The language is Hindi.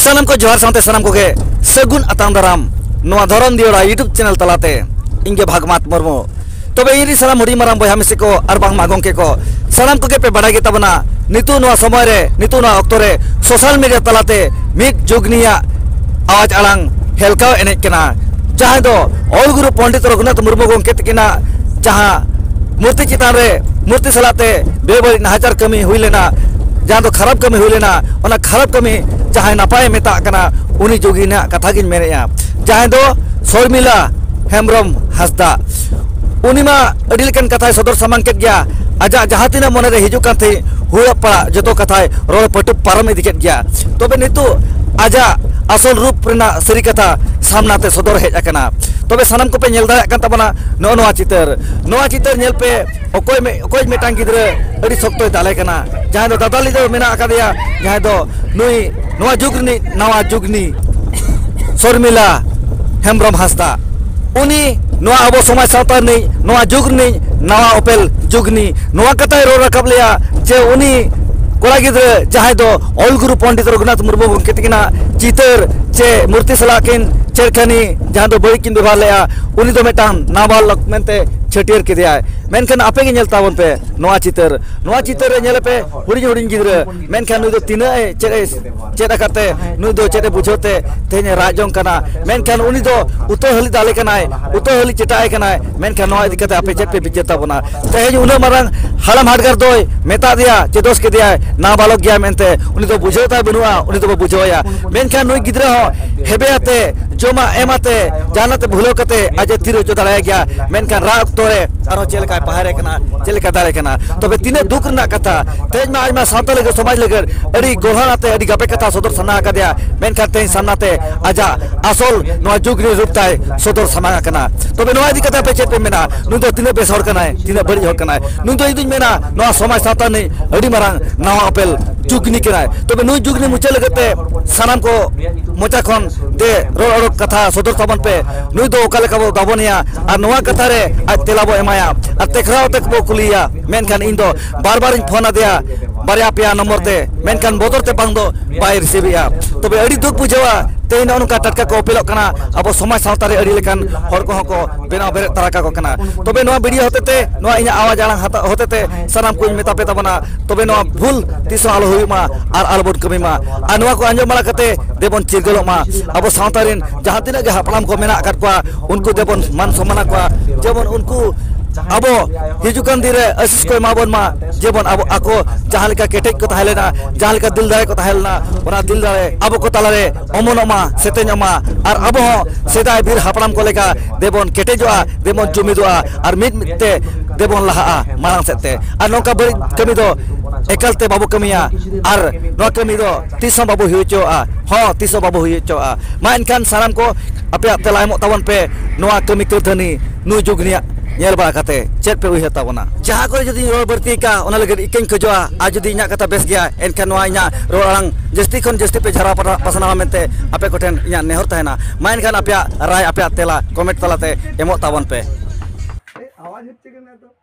सानम को जोहार सामते सानम को के सगुन अताम दाराम नोआ धरम दियोड़ा यूट्यूब चैनल तलाते इंगे भागमात मुर्मू तबे इरी सानम हुडी माराम बया मिसी को आर बांग मागोंके को सानम को के पे बड़ा गे तबना नितु नोआ समय रे नितु नोआ ऑक्टो रे सोशल मीडिया तलाते मिक जुगनिया आवाज आलांग हेलकाव एने केना जहां दो ऑल गुरु पंडित रघुनाथ मुर्मू गोंके तकिना जहां मूर्ति चितान रे मूर्ति सलाते बेबड़ी नाचार कमी हुई लेना जहां तो खराब कमी हुई लेना ओना खराब कमी जहां नपाय मेता कना उनी जोगिना कथा गिन मेरेया जहां दो शर्मिला हेम्ब्रम हासदा उनीमा अडी लेकन कथा सदर सामांग केट गया आजा जहां तिना मने रे हिजु काथे हुआ पड़ा जतो कथा रोल पटु पारम इदि केट गया तबे नितु आजा असल रूप रेना सरी कथा सामनाते सदर हेज आकना तबे सानम को पे नेल दाया कान तबना नोआ चितर नेल पे ओकोय मेटांग गिद्रे अडी सख्तोय दाले कना जहां दो दादाली दो मेना आकादिया जहां दो नुई नोआ जुगनी नवा जुगनी शर्मिला हेम्ब्रम हासदा उनी नोआ अबो समाज सावता नहीं नोआ जुगनी नवा ओपेल जुगनी नोआ कथा रो रकब लिया जे उनी कोड़ा गिद्रे जहां दो ऑल गुरु पंडित रघुनाथ मुर्मू गोंके तकिना चितर चे मूर्ति सलाकिन चेरखानी जहां दो बड़ी किन व्यवहार लेया उनी दो मेटान नाबालक मेनते छटियर के दिया मेनखान आपे के नेलता वन पे नोआ चितर रे नेले पे हुडी हुडी गिद्रे मेनखान नुई दो तिना चेदा करते नुई दो चेदे बुझोते तेने राजों कना मेनखान उनी दो उतो हली दाले कनाय उतो हली चेटाय कनाय मेनखान नोआ इदिकते आपे चेट पे बिजेता बना तेज उना मारंग हालम हाडगर दोय मेता दिया चेदोस के दिया नाबालक गया मेनते उनी दो बुझोता बनुआ उनी दो बुझोया मेनखान नुई गिद्रे हो हेबेयाते जोमा एमाते जानते भूलो कते आज तिरो जो दाड़ा गया मेनखान रा तोरे आरो चेलका पहारे कना चेलका दाड़े कना तबे तिने दुख ना कथा तेज मा आजमा सावता लगे समाज लगे अड़ी गोहानाते अड़ी गपे कथा सदर सना का दिया मेनखान तेज सामनाते आजा असल नोआ जुगनी रूपताय सदर समा कना तबे नोआ इदि कथा पे चेत पे मेना नु दो तिने बेस हर कनाय तिने बड़ी हर कनाय नु दो इदि मेना नोआ समाज सावता नहीं अड़ी मारंग नवा अपेल जुगनी कनाय तबे नु जुगनी मुचे लगते सानाम को मोचा खन दे रो कथा सदर तबन पे नुई दो ओका लेका बो दाबोनिया आर नोआ कथा रे आज तेलाबो एमाया आर तेखराव तक बो कुलिया मेनखान इन दो बार बार फोन आदिया बारिया पेया नंबर ते मेनखान बोदर ते बांग दो बाय रिसीविया तबे अड़ी दुख बुझावा तेन उनका टटका को अपेलोग कना अब समाज सावता रे अड़ी लेकान हर को हको बेना बेरे ताराका को कना तबे नोआ वीडियो होते ते नोआ इना आवाज आलांग हाता होते ते सानाम को मेता पे तबना तबे नोआ भूल तिसो आलो हुइमा आर आलबोड कमिमा आ नोआ को अंजम माला कते देबन चिरगलो मा अब सावता रेन जहां तिना गे हापलाम को मेना आकात को उनको देबन मान सम्मान को जेबन उनको अबो हिजुकान दिरे असिस को माबन मा जेबन अब आको जहां लेका केटेज को ताहेलेना जहां लेका दिल दारे को ताहेलना ओना दिल दारे अब को तालारे अमोनमा सेतेनमा आर अब सेदाय बीर हापलाम को लेका देबन केटेजवा देबन जुमिदवा आर मिट मिते देबन लहा मारांग सेते आर नोका बड़ी कमी दो एकलते बाबू कमिया आर नो कमी दो तिसो बाबू हुइचोआ हो तिसो बाबू हुइचोआ मा इनखान साराम को आपे तेलायमो तबन पे नोआ कमी करथनी नु जुगनिया नेल बा कते चेत पे उहता बना जहां को जदी रोल बर्ती का ओना लगे इकेन खजोआ आज जदी इना कथा बेस गया एनखान नोआ इना रोलांग जस्ती खन जस्ती पे झरा पसना मेनते आपे कोठेन इना नेहर तहना मा इनखान आपे राय आपे तेला कमेंट तलाते एमो ताबन पे आवाज हिट के ना तो